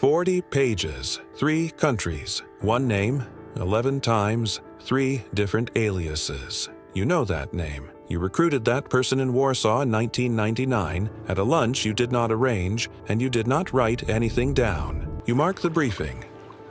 40 pages, 3 countries, 1 name, 11 times, 3 different aliases. You know that name. You recruited that person in Warsaw in 1999 at a lunch you did not arrange, and you did not write anything down. You mark the briefing.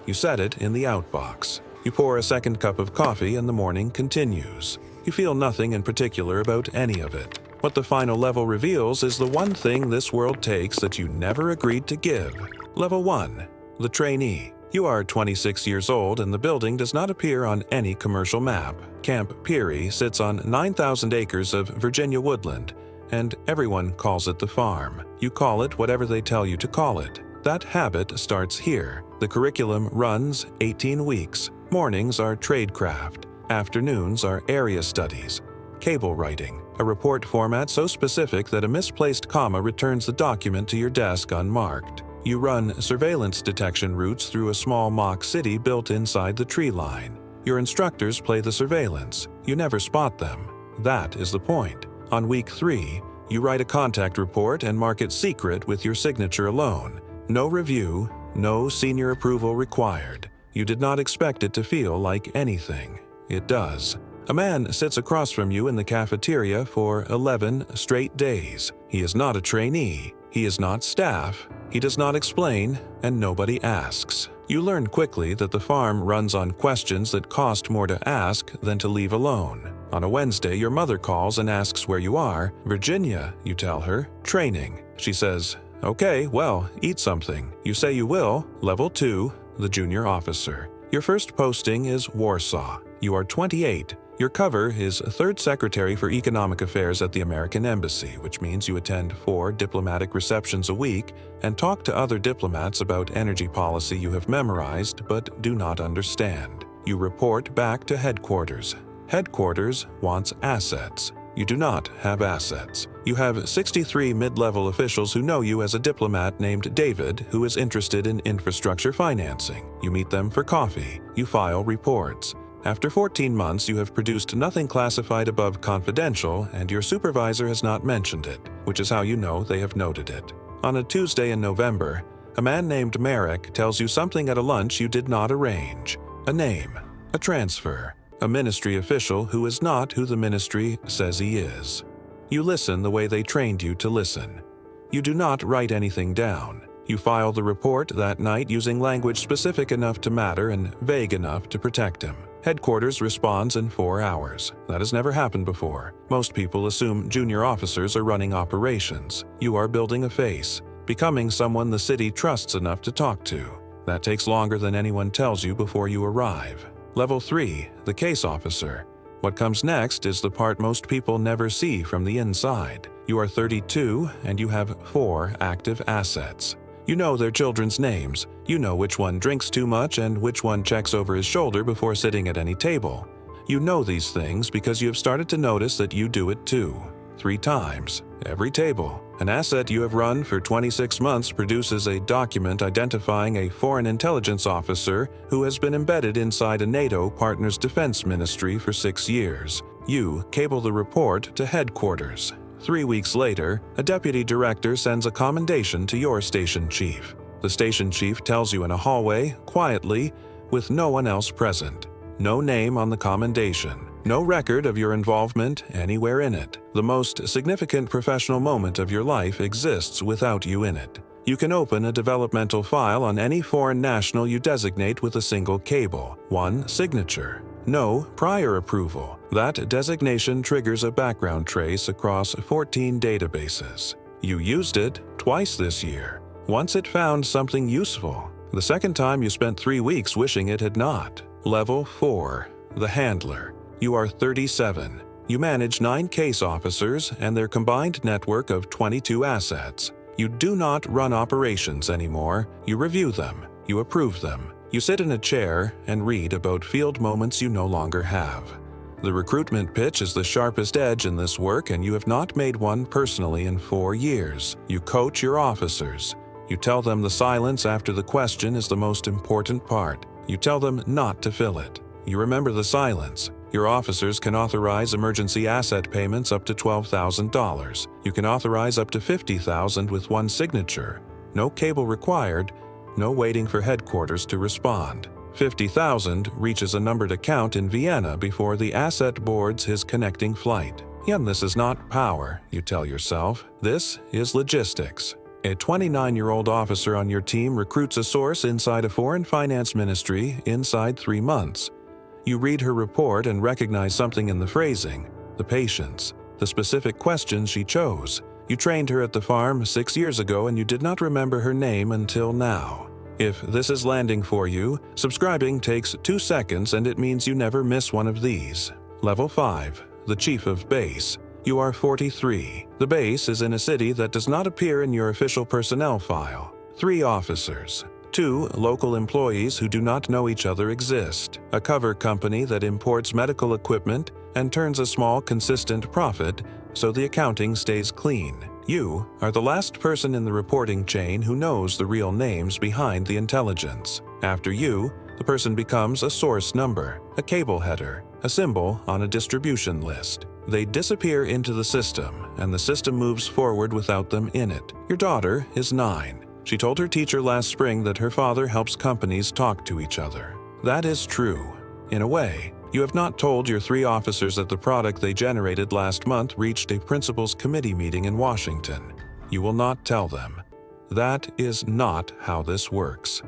You set it in the outbox. You pour a second cup of coffee and the morning continues. You feel nothing in particular about any of it. What the final level reveals is the one thing this world takes that you never agreed to give. Level 1. The Trainee. You are 26 years old and the building does not appear on any commercial map. Camp Peary sits on 9,000 acres of Virginia woodland, and everyone calls it the farm. You call it whatever they tell you to call it. That habit starts here. The curriculum runs 18 weeks. Mornings are tradecraft. Afternoons are area studies. Cable writing, a report format so specific that a misplaced comma returns the document to your desk unmarked. You run surveillance detection routes through a small mock city built inside the tree line. Your instructors play the surveillance. You never spot them. That is the point. On week 3, you write a contact report and mark it secret with your signature alone. No review, no senior approval required. You did not expect it to feel like anything. It does. A man sits across from you in the cafeteria for 11 straight days. He is not a trainee. He is not staff. He does not explain, and nobody asks. You learn quickly that the farm runs on questions that cost more to ask than to leave alone. On a Wednesday, your mother calls and asks where you are. Virginia, you tell her. Training. She says, "Okay, well, eat something." You say you will. Level 2, the junior officer. Your first posting is Warsaw. You are 28. Your cover is 3rd Secretary for Economic Affairs at the American Embassy, which means you attend 4 diplomatic receptions a week and talk to other diplomats about energy policy you have memorized but do not understand. You report back to headquarters. Headquarters wants assets. You do not have assets. You have 63 mid-level officials who know you as a diplomat named David who is interested in infrastructure financing. You meet them for coffee. You file reports. After 14 months, you have produced nothing classified above confidential, and your supervisor has not mentioned it, which is how you know they have noted it. On a Tuesday in November, a man named Merrick tells you something at a lunch you did not arrange. A name, a transfer, a ministry official who is not who the ministry says he is. You listen the way they trained you to listen. You do not write anything down. You file the report that night using language specific enough to matter and vague enough to protect him. Headquarters responds in 4 hours. That has never happened before. Most people assume junior officers are running operations. You are building a face, becoming someone the city trusts enough to talk to. That takes longer than anyone tells you before you arrive. Level 3, the case officer. What comes next is the part most people never see from the inside. You are 32 and you have 4 active assets. You know their children's names. You know which one drinks too much and which one checks over his shoulder before sitting at any table. You know these things because you have started to notice that you do it too. 3 times. Every table. An asset you have run for 26 months produces a document identifying a foreign intelligence officer who has been embedded inside a NATO partner's defense ministry for 6 years. You cable the report to headquarters. 3 weeks later, a deputy director sends a commendation to your station chief. The station chief tells you in a hallway, quietly, with no one else present. No name on the commendation. No record of your involvement anywhere in it. The most significant professional moment of your life exists without you in it. You can open a developmental file on any foreign national you designate with a single cable. 1 signature. No prior approval. That designation triggers a background trace across 14 databases. You used it twice this year. Once it found something useful. The second time you spent 3 weeks wishing it had not. Level 4. The handler. You are 37. You manage 9 case officers and their combined network of 22 assets. You do not run operations anymore. You review them. You approve them. You sit in a chair and read about field moments you no longer have. The recruitment pitch is the sharpest edge in this work, and you have not made one personally in 4 years. You coach your officers. You tell them the silence after the question is the most important part. You tell them not to fill it. You remember the silence. Your officers can authorize emergency asset payments up to $12,000. You can authorize up to $50,000 with 1 signature. No cable required, No waiting for headquarters to respond. 50,000 reaches a numbered account in Vienna before the asset boards his connecting flight. And this is not power, you tell yourself. This is logistics. A 29-year-old officer on your team recruits a source inside a foreign finance ministry inside 3 months. You read her report and recognize something in the phrasing, the patience, the specific questions she chose. You trained her at the farm 6 years ago and you did not remember her name until now. If this is landing for you, subscribing takes 2 seconds and it means you never miss one of these. Level 5. The Chief of Base. You are 43. The base is in a city that does not appear in your official personnel file. 3 officers. 2 local employees who do not know each other exist. A cover company that imports medical equipment and turns a small, consistent profit so the accounting stays clean. You are the last person in the reporting chain who knows the real names behind the intelligence. After you, the person becomes a source number, a cable header, a symbol on a distribution list. They disappear into the system, and the system moves forward without them in it. Your daughter is 9. She told her teacher last spring that her father helps companies talk to each other. That is true. In a way, you have not told your 3 officers that the product they generated last month reached a principals committee meeting in Washington. You will not tell them. That is not how this works.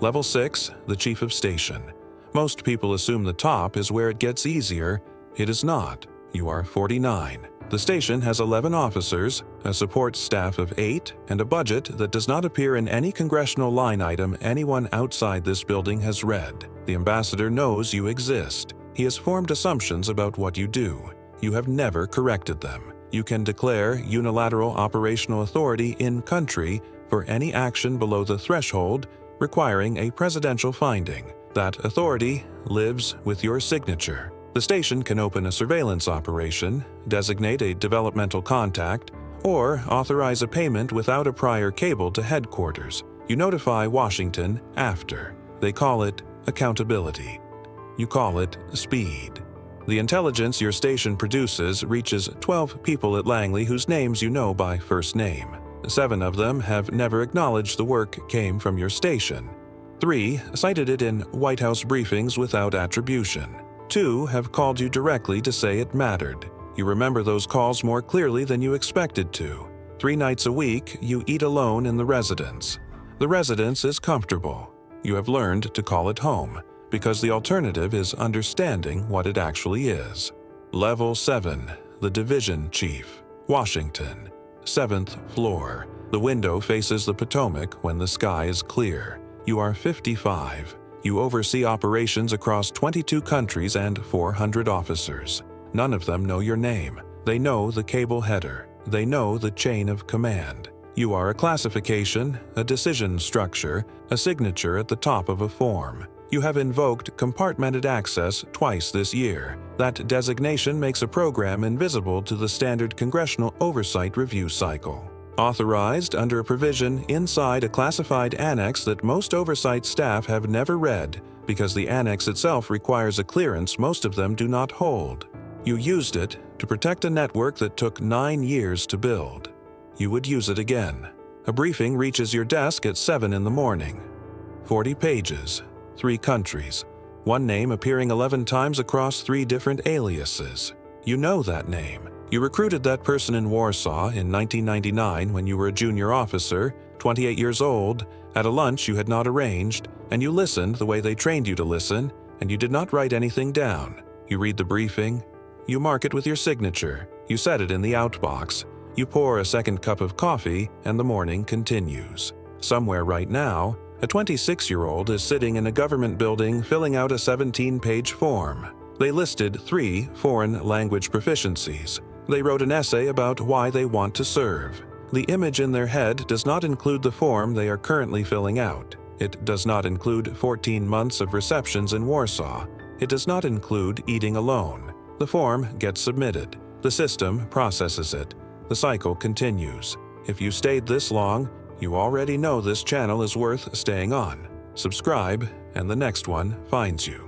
Level 6, the Chief of Station. Most people assume the top is where it gets easier. It is not. You are 49. The station has 11 officers, a support staff of 8, and a budget that does not appear in any congressional line item anyone outside this building has read. The ambassador knows you exist. He has formed assumptions about what you do. You have never corrected them. You can declare unilateral operational authority in country for any action below the threshold requiring a presidential finding. That authority lives with your signature. The station can open a surveillance operation, designate a developmental contact, or authorize a payment without a prior cable to headquarters. You notify Washington after. They call it accountability. You call it speed. The intelligence your station produces reaches 12 people at Langley whose names you know by first name. 7 of them have never acknowledged the work came from your station. 3 cited it in White House briefings without attribution. 2 have called you directly to say it mattered. You remember those calls more clearly than you expected to. 3 nights a week, you eat alone in the residence. The residence is comfortable. You have learned to call it home, because the alternative is understanding what it actually is. Level 7, the Division Chief. Washington. 7th floor. The window faces the Potomac when the sky is clear. You are 55. You oversee operations across 22 countries and 400 officers. None of them know your name. They know the cable header. They know the chain of command. You are a classification, a decision structure, a signature at the top of a form. You have invoked compartmented access twice this year. That designation makes a program invisible to the standard congressional oversight review cycle. Authorized under a provision inside a classified annex that most oversight staff have never read because the annex itself requires a clearance most of them do not hold. You used it to protect a network that took 9 years to build. You would use it again. A briefing reaches your desk at 7 in the morning. 40 pages, 3 countries, one name appearing 11 times across 3 different aliases. You know that name. You recruited that person in Warsaw in 1999 when you were a junior officer, 28 years old, at a lunch you had not arranged, and you listened the way they trained you to listen, and you did not write anything down. You read the briefing. You mark it with your signature. You set it in the outbox. You pour a second cup of coffee, and the morning continues. Somewhere right now, a 26-year-old is sitting in a government building filling out a 17-page form. They listed 3 foreign language proficiencies. They wrote an essay about why they want to serve. The image in their head does not include the form they are currently filling out. It does not include 14 months of receptions in Warsaw. It does not include eating alone. The form gets submitted. The system processes it. The cycle continues. If you stayed this long, you already know this channel is worth staying on. Subscribe, and the next one finds you.